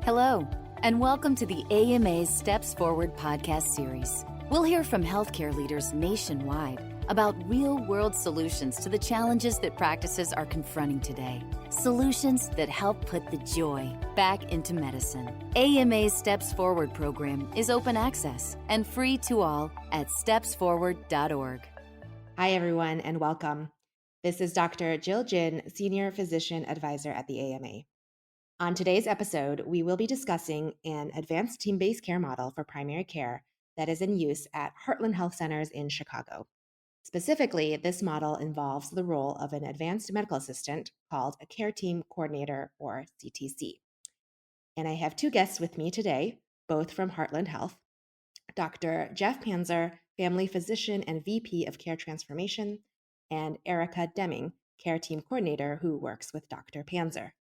Hello, and welcome to the AMA's Steps Forward podcast series. We'll hear from healthcare leaders nationwide about real-world solutions to the challenges that practices are confronting today. Solutions that help put the joy back into medicine. AMA's Steps Forward program is open access and free to all at stepsforward.org. Hi, everyone, and welcome. This is Dr. Jill Jin, Senior Physician Advisor at the AMA. On today's episode, we will be discussing an advanced team-based care model for primary care that is in use at Heartland Health Centers in Chicago. Specifically, this model involves the role of an advanced medical assistant called a care team coordinator, or CTC. And I have two guests with me today, both from Heartland Health, Dr. Jeff Panzer, family physician and VP of Care Transformation, and Erica Deming, care team coordinator who works with Dr. Panzer.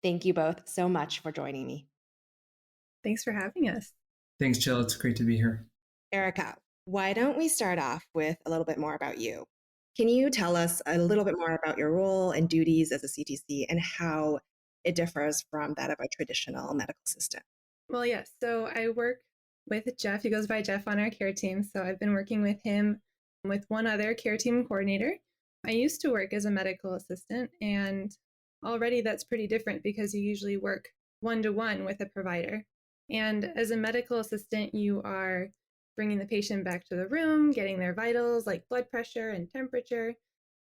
Thank you both so much for joining me. Thanks for having us. Thanks, Jill. It's great to be here. Erica, why don't we start off with a little bit more about you? Can you tell us a little bit more about your role and duties as a CTC and how it differs from that of a traditional medical assistant? Well, yes. So I work with Jeff. He goes by Jeff on our care team. So I've been working with him with one other care team coordinator. I used to work as a medical assistant, and already that's pretty different because you usually work one-to-one with a provider. And as a medical assistant, you are bringing the patient back to the room, getting their vitals like blood pressure and temperature.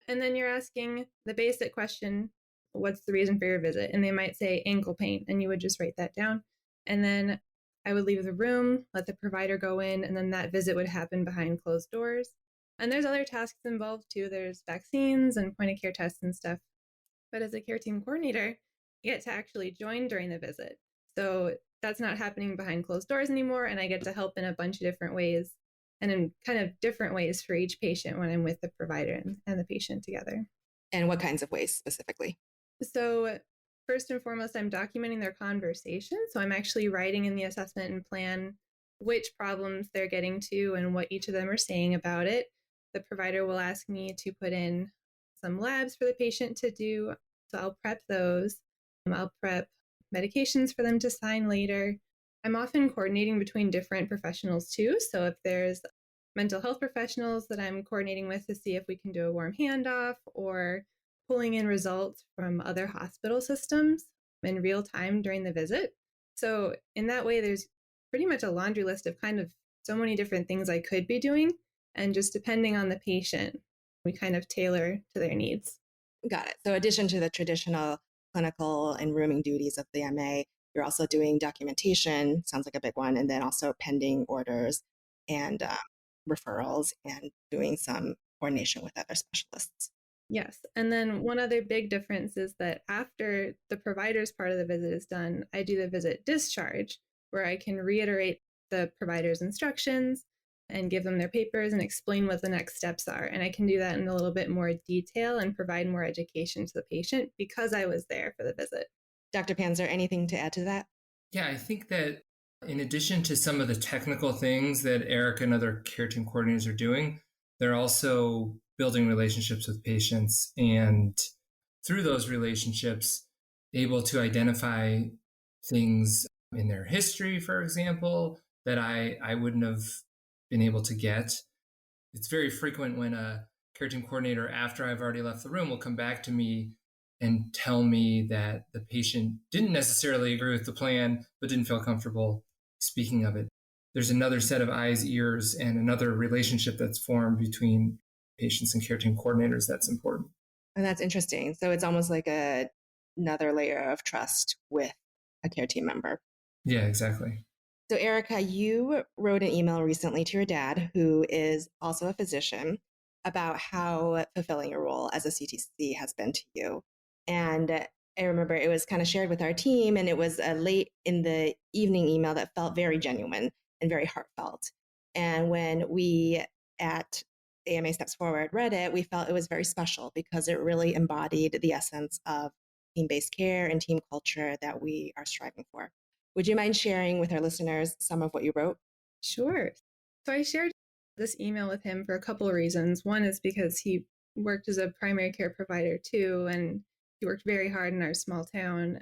And then you're asking the basic question, what's the reason for your visit? And they might say ankle pain, and you would just write that down. And then I would leave the room, let the provider go in, and then that visit would happen behind closed doors. And there's other tasks involved too. There's vaccines and point of care tests and stuff. But as a care team coordinator, you get to actually join during the visit. So that's not happening behind closed doors anymore. And I get to help in a bunch of different ways and in kind of different ways for each patient when I'm with the provider and the patient together. And what kinds of ways specifically? So first and foremost, I'm documenting their conversation. So I'm actually writing in the assessment and plan which problems they're getting to and what each of them are saying about it. The provider will ask me to put in some labs for the patient to do. So I'll prep those. I'll prep medications for them to sign later. I'm often coordinating between different professionals too. So if there's mental health professionals that I'm coordinating with to see if we can do a warm handoff, or pulling in results from other hospital systems in real time during the visit. So in that way, there's pretty much a laundry list of kind of so many different things I could be doing. And just depending on the patient, we kind of tailor to their needs. Got it. So in addition to the traditional clinical and rooming duties of the MA, you're also doing documentation, sounds like a big one, and then also pending orders and referrals and doing some coordination with other specialists. Yes. And then one other big difference is that after the provider's part of the visit is done, I do the visit discharge, where I can reiterate the provider's instructions and give them their papers and explain what the next steps are. And I can do that in a little bit more detail and provide more education to the patient because I was there for the visit. Dr. Panzer, anything to add to that? Yeah, I think that in addition to some of the technical things that Eric and other care team coordinators are doing, they're also building relationships with patients, and through those relationships, able to identify things in their history, for example, that I wouldn't have been able to get. It's very frequent when a care team coordinator, after I've already left the room, will come back to me and tell me that the patient didn't necessarily agree with the plan, but didn't feel comfortable speaking of it. There's another set of eyes, ears, and another relationship that's formed between patients and care team coordinators that's important. And that's interesting. So it's almost like another layer of trust with a care team member. Yeah, exactly. So Erica, you wrote an email recently to your dad, who is also a physician, about how fulfilling your role as a CTC has been to you. And I remember it was kind of shared with our team, and it was a late in the evening email that felt very genuine and very heartfelt. And when we at AMA Steps Forward read it, we felt it was very special because it really embodied the essence of team-based care and team culture that we are striving for. Would you mind sharing with our listeners some of what you wrote? Sure. So I shared this email with him for a couple of reasons. One is because he worked as a primary care provider too, and he worked very hard in our small town.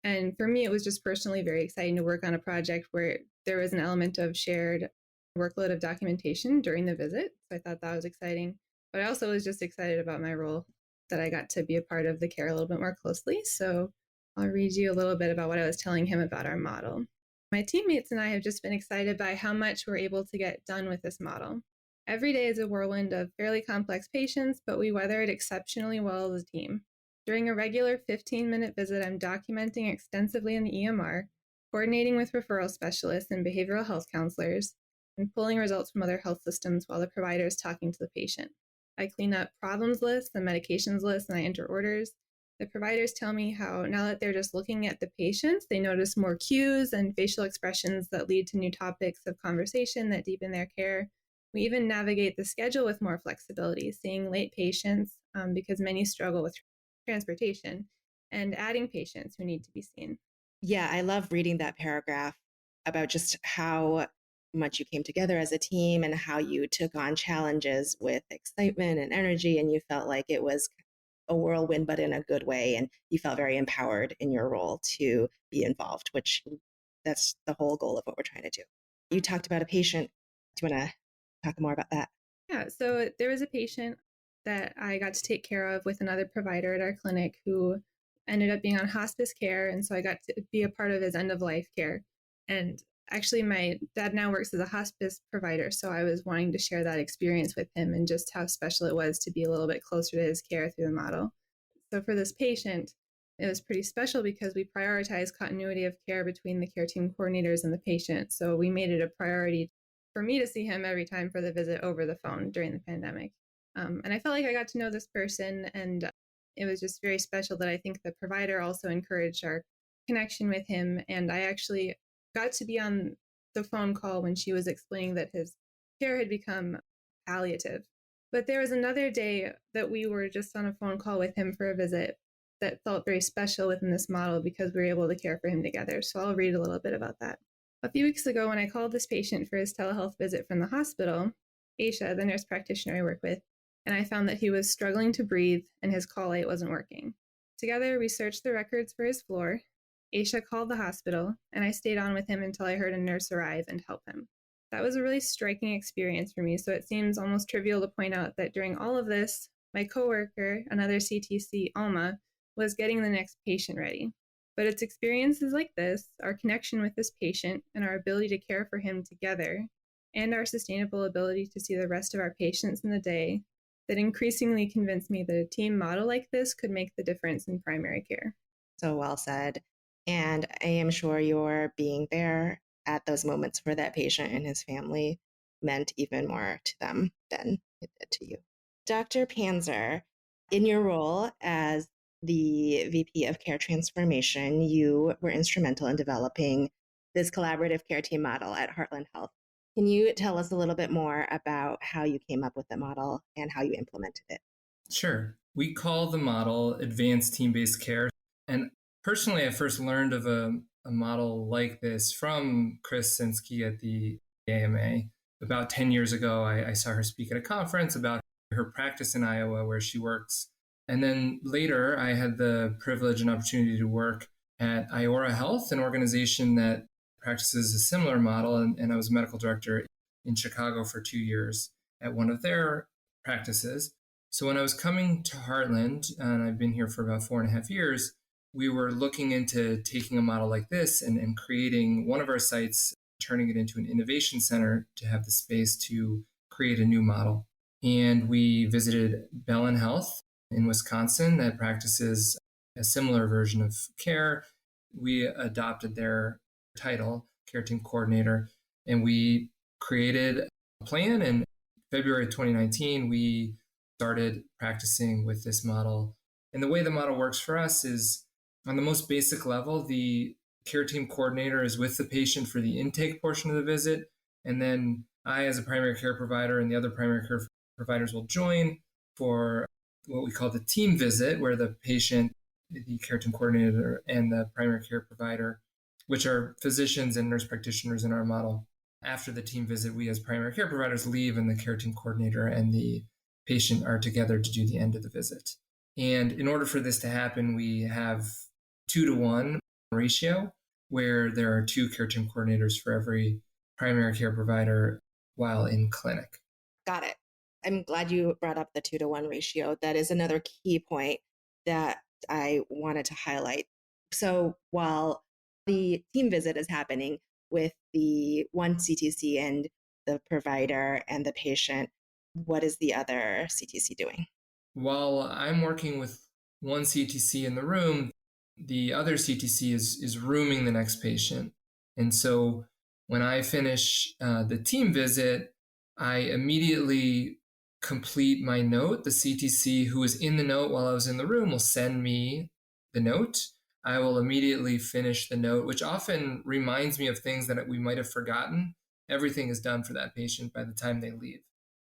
And for me, it was just personally very exciting to work on a project where there was an element of shared workload of documentation during the visit. So I thought that was exciting. But I also was just excited about my role that I got to be a part of the care a little bit more closely. So I'll read you a little bit about what I was telling him about our model. My teammates and I have just been excited by how much we're able to get done with this model. Every day is a whirlwind of fairly complex patients, but we weather it exceptionally well as a team. During a regular 15-minute visit, I'm documenting extensively in the EMR, coordinating with referral specialists and behavioral health counselors, and pulling results from other health systems while the provider is talking to the patient. I clean up problems lists and medications lists, and I enter orders. The providers tell me how now that they're just looking at the patients, they notice more cues and facial expressions that lead to new topics of conversation that deepen their care. We even navigate the schedule with more flexibility, seeing late patients because many struggle with transportation, and adding patients who need to be seen. Yeah, I love reading that paragraph about just how much you came together as a team and how you took on challenges with excitement and energy, and you felt like it was a whirlwind, but in a good way. And you felt very empowered in your role to be involved, which that's the whole goal of what we're trying to do. You talked about a patient. Do you want to talk more about that? Yeah, so there was a patient that I got to take care of with another provider at our clinic who ended up being on hospice care. And so I got to be a part of his end of life care. And actually, my dad now works as a hospice provider. So I was wanting to share that experience with him and just how special it was to be a little bit closer to his care through the model. So for this patient, it was pretty special because we prioritized continuity of care between the care team coordinators and the patient. So we made it a priority for me to see him every time for the visit over the phone during the pandemic. And I felt like I got to know this person, and it was just very special that I think the provider also encouraged our connection with him. And I actually got to be on the phone call when she was explaining that his care had become palliative. But there was another day that we were just on a phone call with him for a visit that felt very special within this model because we were able to care for him together. So I'll read a little bit about that. A few weeks ago, when I called this patient for his telehealth visit from the hospital, Aisha, the nurse practitioner I work with, and I found that he was struggling to breathe and his call light wasn't working. Together, we searched the records for his floor. Aisha called the hospital, and I stayed on with him until I heard a nurse arrive and help him. That was a really striking experience for me, so it seems almost trivial to point out that during all of this, my coworker, another CTC, Alma, was getting the next patient ready. But it's experiences like this, our connection with this patient, and our ability to care for him together, and our sustainable ability to see the rest of our patients in the day, that increasingly convinced me that a team model like this could make the difference in primary care. So well said. And I am sure your being there at those moments for that patient and his family meant even more to them than it did to you. Dr. Panzer, in your role as the VP of Care Transformation, you were instrumental in developing this collaborative care team model at Heartland Health. Can you tell us a little bit more about how you came up with the model and how you implemented it? Sure. We call the model advanced team-based care. And personally, I first learned of a model like this from Chris Sinsky at the AMA. About 10 years ago, I saw her speak at a conference about her practice in Iowa where she works. And then later, I had the privilege and opportunity to work at Iora Health, an organization that practices a similar model. And I was medical director in Chicago for 2 years at one of their practices. So when I was coming to Heartland, and I've been here for about 4.5 years, we were looking into taking a model like this and creating one of our sites, turning it into an innovation center to have the space to create a new model. And we visited Bellin Health in Wisconsin that practices a similar version of care. We adopted their title, Care Team Coordinator, and we created a plan. In February 2019, we started practicing with this model. And the way the model works for us is, on the most basic level, the care team coordinator is with the patient for the intake portion of the visit. And then I, as a primary care provider, and the other primary care providers will join for what we call the team visit, where the patient, the care team coordinator, and the primary care provider, which are physicians and nurse practitioners in our model. After the team visit, we as primary care providers leave, and the care team coordinator and the patient are together to do the end of the visit. And in order for this to happen, we have 2-to-1 ratio, where there are 2 care team coordinators for every primary care provider while in clinic. Got it. I'm glad you brought up the 2-to-1 ratio. That is another key point that I wanted to highlight. So while the team visit is happening with the one CTC and the provider and the patient, what is the other CTC doing? While I'm working with one CTC in the room, the other CTC is rooming the next patient. And so when I finish the team visit, I immediately complete my note. The CTC who was in the note while I was in the room will send me the note. I will immediately finish the note, which often reminds me of things that we might have forgotten. Everything is done for that patient by the time they leave.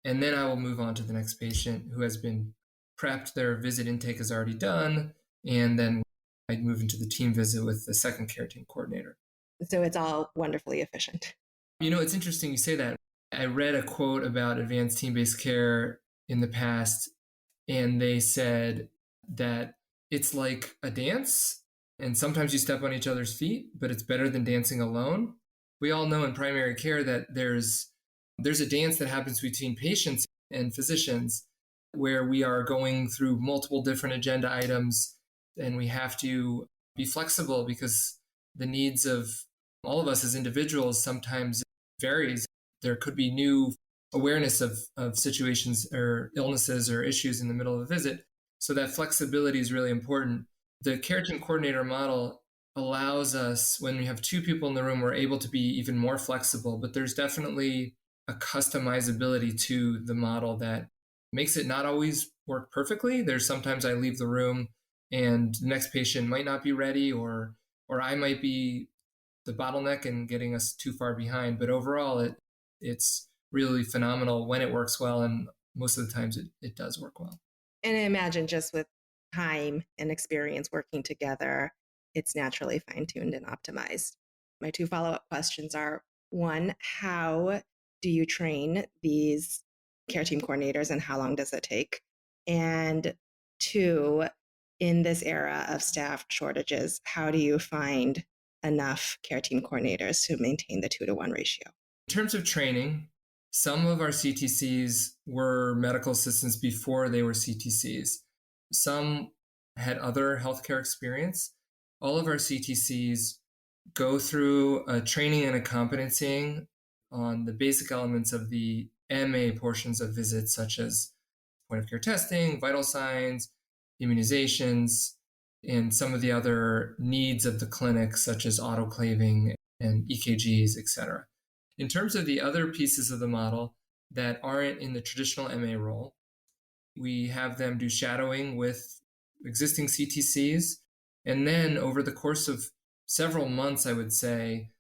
And then I will move on to the next patient who has been prepped. Their visit intake is already done. And then I'd move into the team visit with the second care team coordinator. So it's all wonderfully efficient. It's interesting you say that. I read a quote about advanced team-based care in the past, and they said that it's like a dance, and sometimes you step on each other's feet, but it's better than dancing alone. We all know in primary care that there's a dance that happens between patients and physicians where we are going through multiple different agenda items, and we have to be flexible because the needs of all of us as individuals sometimes varies. There could be new awareness of situations or illnesses or issues in the middle of a visit. So that flexibility is really important. The care team coordinator model allows us, when we have 2 people in the room, we're able to be even more flexible, but there's definitely a customizability to the model that makes it not always work perfectly. There's sometimes I leave the room and the next patient might not be ready, or I might be the bottleneck and getting us too far behind. But overall, it's really phenomenal when it works well, and most of the times it does work well. And I imagine just with time and experience working together, it's naturally fine-tuned and optimized. My 2 follow-up questions are, 1, how do you train these care team coordinators and how long does it take? And 2, in this era of staff shortages, how do you find enough care team coordinators to maintain the 2-to-1 ratio? In terms of training, some of our CTCs were medical assistants before they were CTCs. Some had other healthcare experience. All of our CTCs go through a training and a competencying on the basic elements of the MA portions of visits, such as point of care testing, vital signs, immunizations, and some of the other needs of the clinic, such as autoclaving and EKGs, et cetera. In terms of the other pieces of the model that aren't in the traditional MA role, we have them do shadowing with existing CTCs. And then over the course of several months, I would say,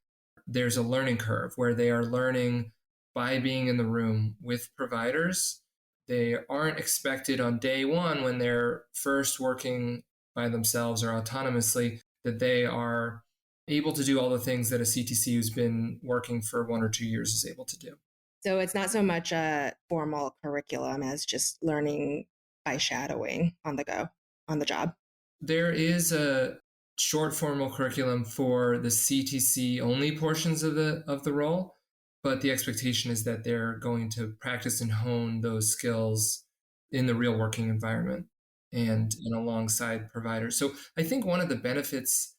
there's a learning curve where they are learning by being in the room with providers. They aren't expected on day one, when they're first working by themselves or autonomously, that they are able to do all the things that a CTC who's been working for 1 or 2 years is able to do. So it's not so much a formal curriculum as just learning by shadowing on the go, on the job. There is a short formal curriculum for the CTC only portions of the role, but the expectation is that they're going to practice and hone those skills in the real working environment and alongside providers. So I think one of the benefits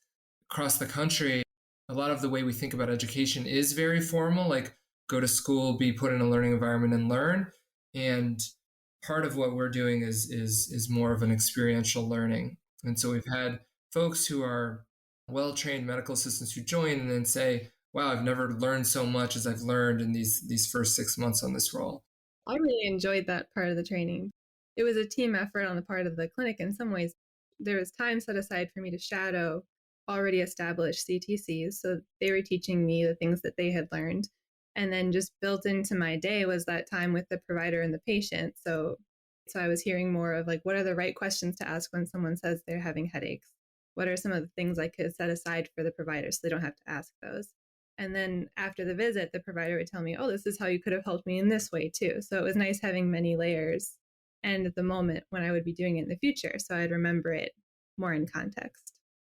across the country, a lot of the way we think about education is very formal, like go to school, be put in a learning environment and learn. And part of what we're doing is more of an experiential learning. And so we've had folks who are well-trained medical assistants who join and then say, wow, I've never learned so much as I've learned in these first 6 months on this role. I really enjoyed that part of the training. It was a team effort on the part of the clinic in some ways. There was time set aside for me to shadow already established CTCs. So they were teaching me the things that they had learned. And then just built into my day was that time with the provider and the patient. So I was hearing more of like, what are the right questions to ask when someone says they're having headaches? What are some of the things I could set aside for the provider so they don't have to ask those? And then after the visit, the provider would tell me, oh, this is how you could have helped me in this way too. So it was nice having many layers and at the moment when I would be doing it in the future. So I'd remember it more in context.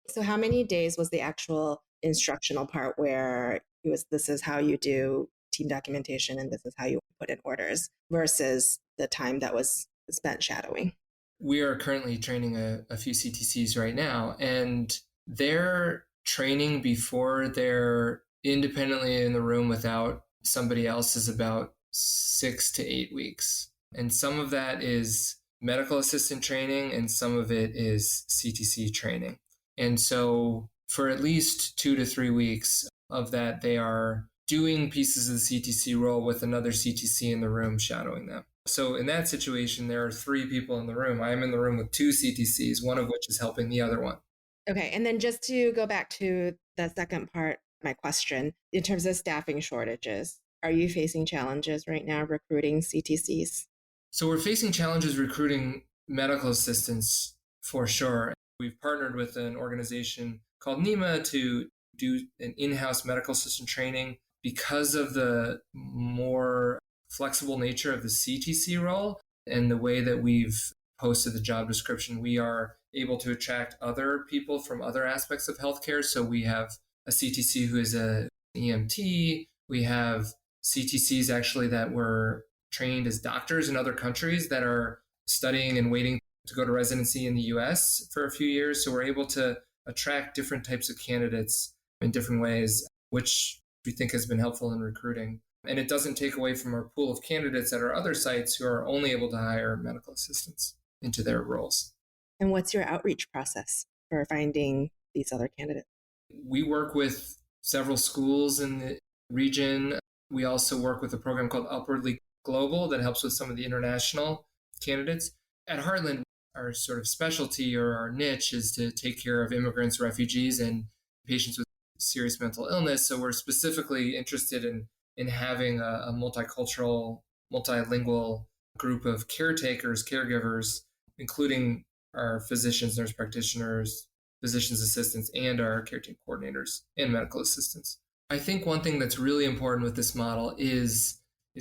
So how many days was the actual instructional part where it was, this is how you do team documentation and this is how you put in orders versus the time that was spent shadowing? We are currently training a few CTCs right now, and their training before they're independently in the room without somebody else is about 6 to 8 weeks. And some of that is medical assistant training and some of it is CTC training. And so for at least 2 to 3 weeks of that, they are doing pieces of the CTC role with another CTC in the room shadowing them. So in that situation, there are 3 people in the room. I'm in the room with 2 CTCs, one of which is helping the other one. Okay. And then just to go back to the second part, my question, in terms of staffing shortages, are you facing challenges right now recruiting CTCs? So we're facing challenges recruiting medical assistants for sure. We've partnered with an organization called NEMA to do an in-house medical assistant training because of the more flexible nature of the CTC role and the way that we've posted the job description. We are able to attract other people from other aspects of healthcare. So we have a CTC who is an EMT. We have CTCs actually that were trained as doctors in other countries that are studying and waiting to go to residency in the US for a few years. So we're able to attract different types of candidates in different ways, which we think has been helpful in recruiting. And it doesn't take away from our pool of candidates at our other sites who are only able to hire medical assistants into their roles. And what's your outreach process for finding these other candidates? We work with several schools in the region. We also work with a program called Upwardly Global that helps with some of the international candidates. At Heartland, our sort of specialty or our niche is to take care of immigrants, refugees, and patients with serious mental illness. So we're specifically interested in having a multicultural, multilingual group of caretakers, caregivers, including our physicians, nurse practitioners, physician's assistants, and our care team coordinators and medical assistants. I think one thing that's really important with this model is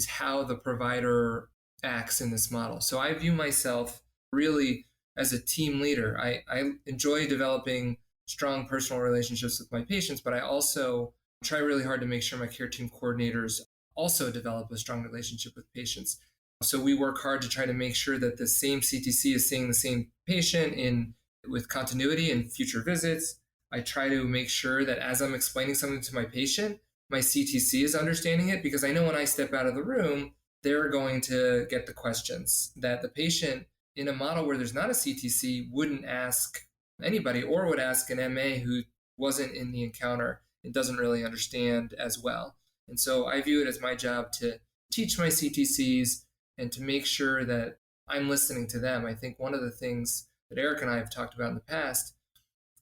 how the provider acts in this model. So I view myself really as a team leader. I enjoy developing strong personal relationships with my patients, but I also try really hard to make sure my care team coordinators also develop a strong relationship with patients. So we work hard to try to make sure that the same CTC is seeing the same patient with continuity in future visits. I try to make sure that as I'm explaining something to my patient, my CTC is understanding it, because I know when I step out of the room, they're going to get the questions that the patient in a model where there's not a CTC wouldn't ask anybody, or would ask an MA who wasn't in the encounter and doesn't really understand as well. And so I view it as my job to teach my CTCs and to make sure that I'm listening to them. I think one of the things that Erica and I have talked about in the past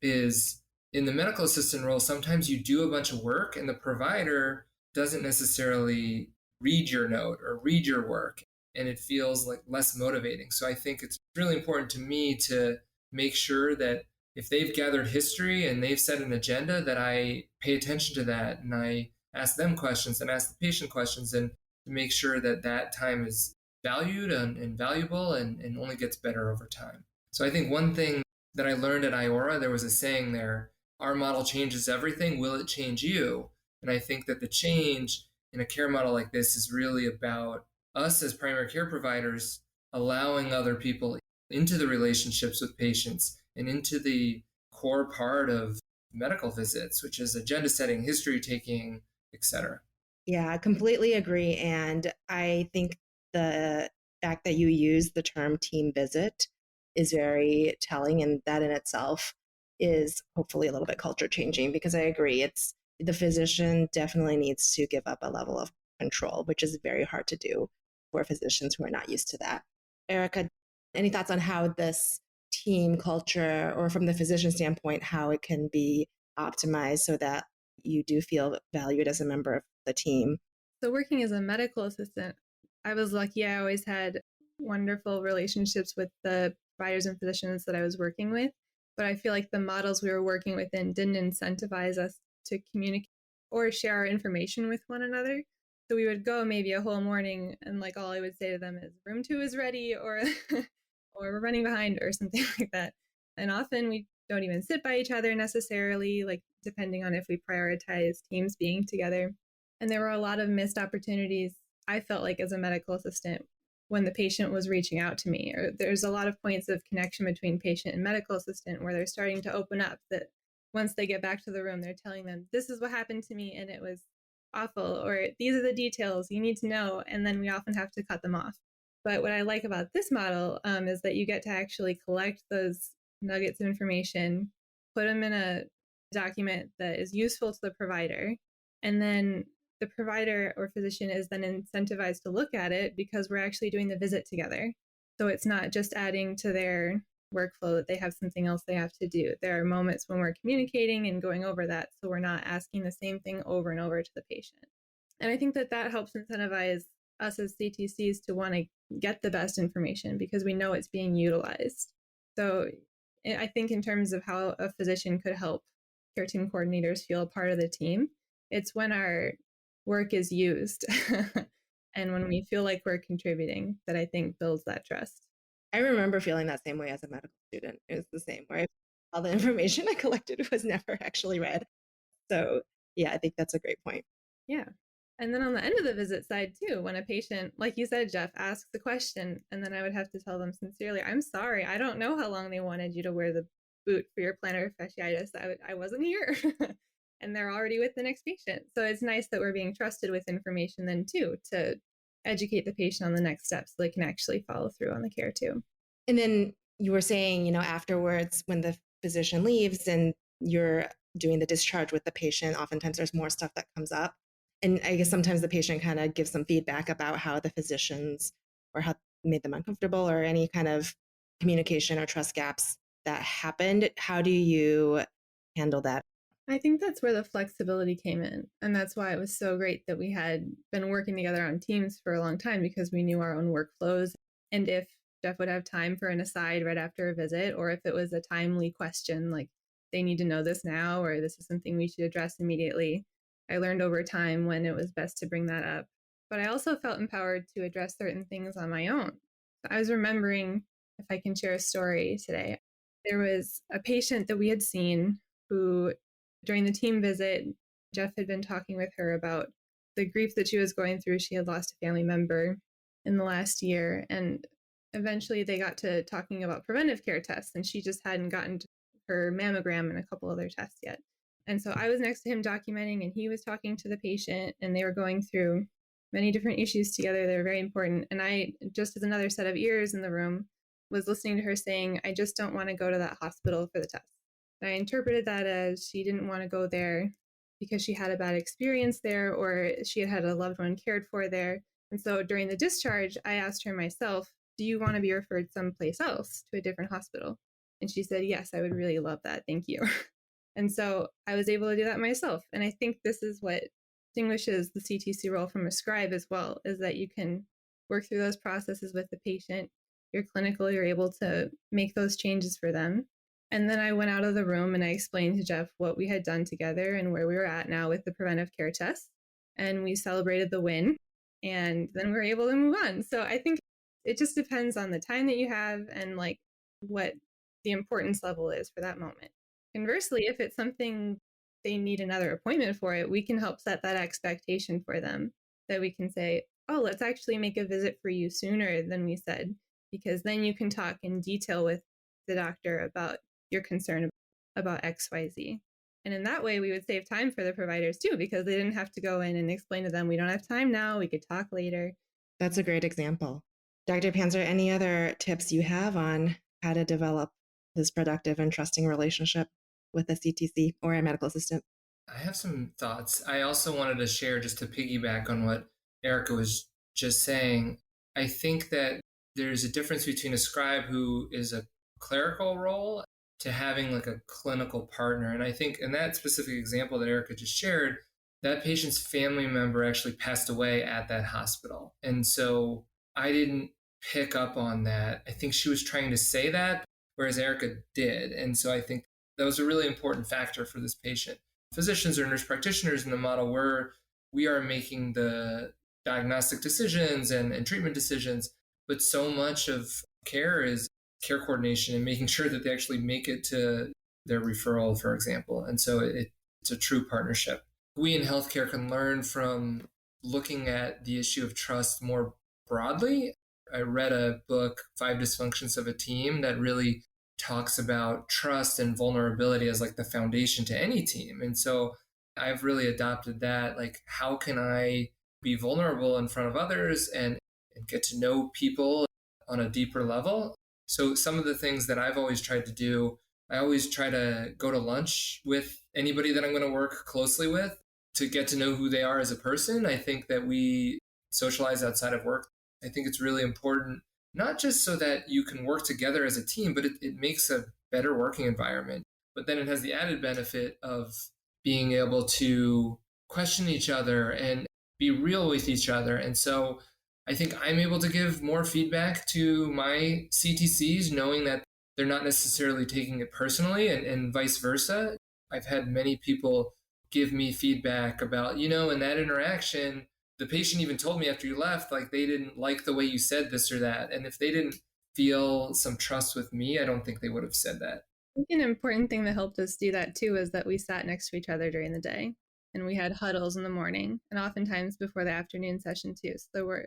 is in the medical assistant role, sometimes you do a bunch of work and the provider doesn't necessarily read your note or read your work, and it feels like less motivating. So I think it's really important to me to make sure that if they've gathered history and they've set an agenda, that I pay attention to that and I ask them questions and ask the patient questions, and to make sure that that time is valued and valuable and only gets better over time. So I think one thing that I learned at IORA, there was a saying there, our model changes everything, will it change you? And I think that the change in a care model like this is really about us as primary care providers allowing other people into the relationships with patients and into the core part of medical visits, which is agenda setting, history taking, etc. Yeah, I completely agree. And I think the fact that you use the term team visit is very telling, and that in itself is hopefully a little bit culture changing, because I agree, it's the physician definitely needs to give up a level of control, which is very hard to do for physicians who are not used to that. Erica, any thoughts on how this team culture, or from the physician standpoint, how it can be optimized so that you do feel valued as a member of the team? So working as a medical assistant, I was lucky. I always had wonderful relationships with the providers and physicians that I was working with. But I feel like the models we were working within didn't incentivize us to communicate or share our information with one another. So we would go maybe a whole morning and like all I would say to them is room 2 is ready, or or we're running behind or something like that. And often we don't even sit by each other necessarily, like depending on if we prioritize teams being together. And there were a lot of missed opportunities, I felt like, as a medical assistant when the patient was reaching out to me. Or there's a lot of points of connection between patient and medical assistant where they're starting to open up, that once they get back to the room, they're telling them, this is what happened to me and it was awful, or these are the details you need to know. And then we often have to cut them off. But what I like about this model is that you get to actually collect those nuggets of information, put them in a document that is useful to the provider, and then the provider or physician is then incentivized to look at it because we're actually doing the visit together. So it's not just adding to their workflow that they have something else they have to do. There are moments when we're communicating and going over that, so we're not asking the same thing over and over to the patient. And I think that that helps incentivize us as CTCs to want to get the best information because we know it's being utilized. So I think in terms of how a physician could help care team coordinators feel a part of the team, it's when our work is used and when we feel like we're contributing that I think builds that trust. I remember feeling that same way as a medical student. It was the same, where all the information I collected was never actually read. So yeah, I think that's a great point. Yeah. And then on the end of the visit side too, when a patient, like you said, Jeff, asks the question, and then I would have to tell them sincerely, I'm sorry, I don't know how long they wanted you to wear the boot for your plantar fasciitis. I wasn't here. And they're already with the next patient. So it's nice that we're being trusted with information then too, to educate the patient on the next steps so they can actually follow through on the care too. And then you were saying, afterwards, when the physician leaves and you're doing the discharge with the patient, oftentimes there's more stuff that comes up. And I guess sometimes the patient kind of gives some feedback about how the physicians or how made them uncomfortable or any kind of communication or trust gaps that happened. How do you handle that? I think that's where the flexibility came in. And that's why it was so great that we had been working together on teams for a long time, because we knew our own workflows. And if Jeff would have time for an aside right after a visit, or if it was a timely question, like they need to know this now, or this is something we should address immediately, I learned over time when it was best to bring that up. But I also felt empowered to address certain things on my own. I was remembering, if I can share a story today, there was a patient that we had seen who, during the team visit, Jeff had been talking with her about the grief that she was going through. She had lost a family member in the last year, and eventually they got to talking about preventive care tests, and she just hadn't gotten her mammogram and a couple other tests yet. And so I was next to him documenting, and he was talking to the patient, and they were going through many different issues together. They were very important. And I, just as another set of ears in the room, was listening to her saying, I just don't want to go to that hospital for the test. I interpreted that as she didn't want to go there because she had a bad experience there, or she had had a loved one cared for there. And so during the discharge, I asked her myself, do you want to be referred someplace else to a different hospital? And she said, yes, I would really love that. Thank you. And so I was able to do that myself. And I think this is what distinguishes the CTC role from a scribe as well, is that you can work through those processes with the patient. You're clinical, you're able to make those changes for them. And then I went out of the room and I explained to Jeff what we had done together and where we were at now with the preventive care tests. And we celebrated the win. And then we were able to move on. So I think it just depends on the time that you have and like what the importance level is for that moment. Conversely, if it's something they need another appointment for it, we can help set that expectation for them, that we can say, oh, let's actually make a visit for you sooner than we said, because then you can talk in detail with the doctor about your concern about XYZ. And in that way, we would save time for the providers too, because they didn't have to go in and explain to them, we don't have time now, we could talk later. That's a great example. Dr. Panzer, any other tips you have on how to develop this productive and trusting relationship with a CTC or a medical assistant? I have some thoughts. I also wanted to share, just to piggyback on what Erica was just saying. I think that there's a difference between a scribe who is a clerical role to having like a clinical partner. And I think in that specific example that Erica just shared, that patient's family member actually passed away at that hospital. And so I didn't pick up on that. I think she was trying to say that, whereas Erica did. And so I think that was a really important factor for this patient. Physicians or nurse practitioners in the model where we are making the diagnostic decisions and treatment decisions, but so much of care is care coordination and making sure that they actually make it to their referral, for example. And so it's a true partnership. We in healthcare can learn from looking at the issue of trust more broadly. I read a book, Five Dysfunctions of a Team, that really talks about trust and vulnerability as like the foundation to any team. And so I've really adopted that. Like, how can I be vulnerable in front of others and get to know people on a deeper level? So some of the things that I've always tried to do, I always try to go to lunch with anybody that I'm going to work closely with to get to know who they are as a person. I think that we socialize outside of work. I think it's really important, not just so that you can work together as a team, but it makes a better working environment. But then it has the added benefit of being able to question each other and be real with each other. And so I think I'm able to give more feedback to my CTCs, knowing that they're not necessarily taking it personally, and vice versa. I've had many people give me feedback about, in that interaction, the patient even told me after you left, like they didn't like the way you said this or that. And if they didn't feel some trust with me, I don't think they would have said that. I think an important thing that helped us do that too is that we sat next to each other during the day, and we had huddles in the morning and oftentimes before the afternoon session too. So there were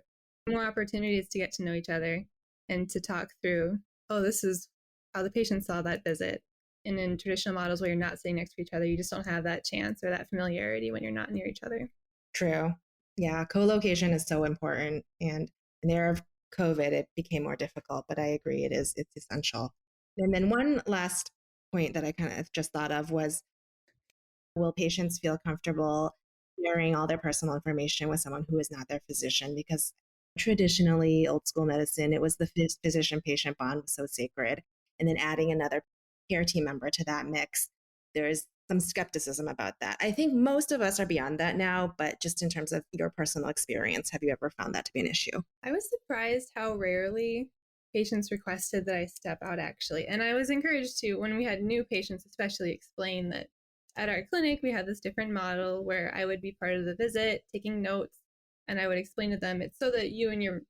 more opportunities to get to know each other and to talk through, this is how the patient saw that visit. And in traditional models where you're not sitting next to each other, you just don't have that chance or that familiarity when you're not near each other. True. Yeah, co-location is so important. And in the era of COVID, it became more difficult, but I agree, it's essential. And then one last point that I kind of just thought of was, will patients feel comfortable sharing all their personal information with someone who is not their physician? Because traditionally, old school medicine, it was the physician-patient bond was so sacred. And then adding another care team member to that mix, there's some skepticism about that. I think most of us are beyond that now, but just in terms of your personal experience, have you ever found that to be an issue? I was surprised how rarely patients requested that I step out, actually. And I was encouraged to, when we had new patients, especially, explain that at our clinic, we had this different model where I would be part of the visit, taking notes, and I would explain to them, it's so that you and your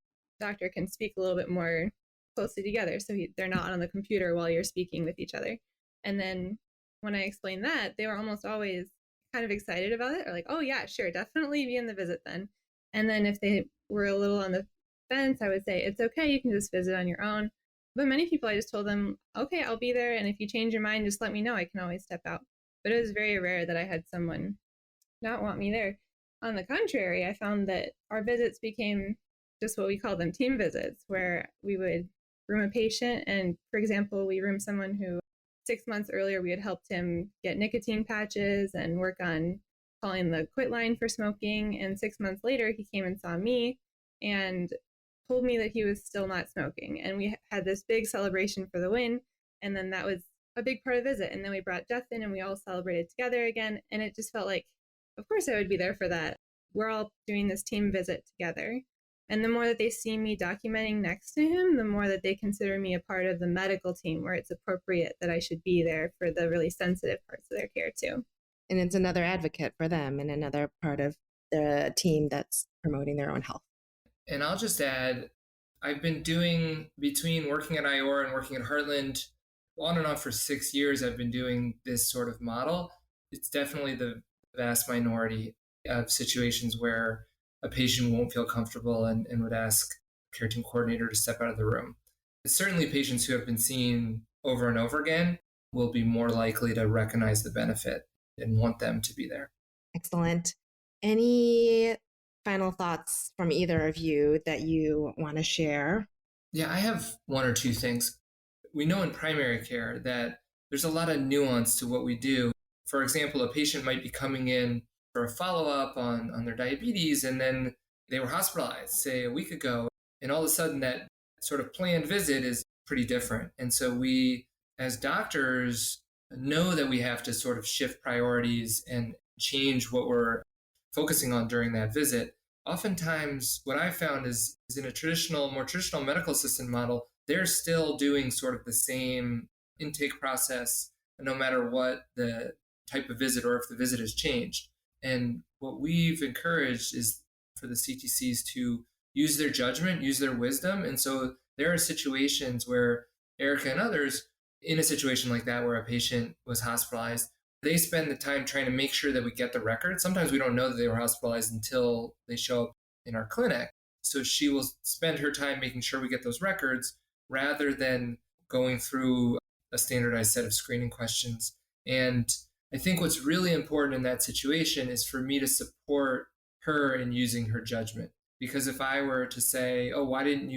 doctor can speak a little bit more closely together. So they're not on the computer while you're speaking with each other. And then when I explained that, they were almost always kind of excited about it, or like, oh yeah, sure, definitely be in the visit then. And then if they were a little on the fence, I would say, it's okay, you can just visit on your own. But many people, I just told them, okay, I'll be there. And if you change your mind, just let me know. I can always step out. But it was very rare that I had someone not want me there. On the contrary, I found that our visits became just what we call them, team visits, where we would room a patient. And for example, we roomed someone who 6 months earlier, we had helped him get nicotine patches and work on calling the quit line for smoking. And 6 months later, he came and saw me and told me that he was still not smoking. And we had this big celebration for the win. And then that was a big part of the visit. And then we brought Jeff in and we all celebrated together again. And it just felt like, of course I would be there for that. We're all doing this team visit together. And the more that they see me documenting next to him, the more that they consider me a part of the medical team where it's appropriate that I should be there for the really sensitive parts of their care too. And it's another advocate for them and another part of the team that's promoting their own health. And I'll just add, I've been doing, between working at IOR and working at Heartland, on and off for 6 years, I've been doing this sort of model. It's definitely the vast minority of situations where a patient won't feel comfortable and would ask a care team coordinator to step out of the room. Certainly patients who have been seen over and over again will be more likely to recognize the benefit and want them to be there. Excellent. Any final thoughts from either of you that you want to share? Yeah, I have one or two things. We know in primary care that there's a lot of nuance to what we do. For example, a patient might be coming in for a follow-up on their diabetes, and then they were hospitalized, say, a week ago, and all of a sudden that sort of planned visit is pretty different. And so we, as doctors, know that we have to sort of shift priorities and change what we're focusing on during that visit. Oftentimes, what I found is in a more traditional medical assistant model, they're still doing sort of the same intake process, no matter what the type of visit or if the visit has changed. And what we've encouraged is for the CTCs to use their judgment, use their wisdom. And so there are situations where Erica and others, in a situation like that where a patient was hospitalized, they spend the time trying to make sure that we get the record. Sometimes we don't know that they were hospitalized until they show up in our clinic. So she will spend her time making sure we get those records rather than going through a standardized set of screening questions. And I think what's really important in that situation is for me to support her in using her judgment. Because if I were to say, oh, why did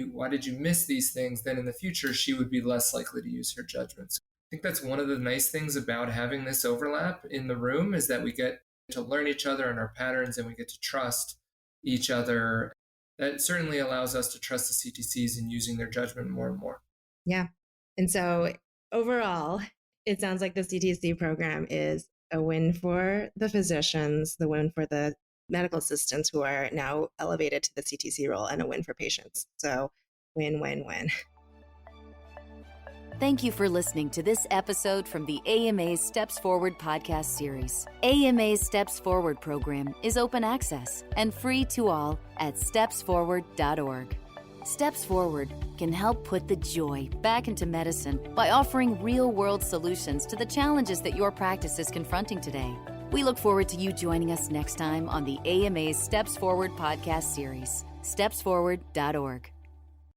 you miss these things? Then in the future, she would be less likely to use her judgment. So I think that's one of the nice things about having this overlap in the room is that we get to learn each other and our patterns, and we get to trust each other. That certainly allows us to trust the CTCs in using their judgment more and more. Yeah. And so overall, it sounds like the CTC program is a win for the physicians, the win for the medical assistants who are now elevated to the CTC role, and a win for patients. So win, win, win. Thank you for listening to this episode from the AMA's Steps Forward podcast series. AMA's Steps Forward program is open access and free to all at stepsforward.org. Steps Forward can help put the joy back into medicine by offering real-world solutions to the challenges that your practice is confronting today. We look forward to you joining us next time on the AMA's Steps Forward podcast series. stepsforward.org.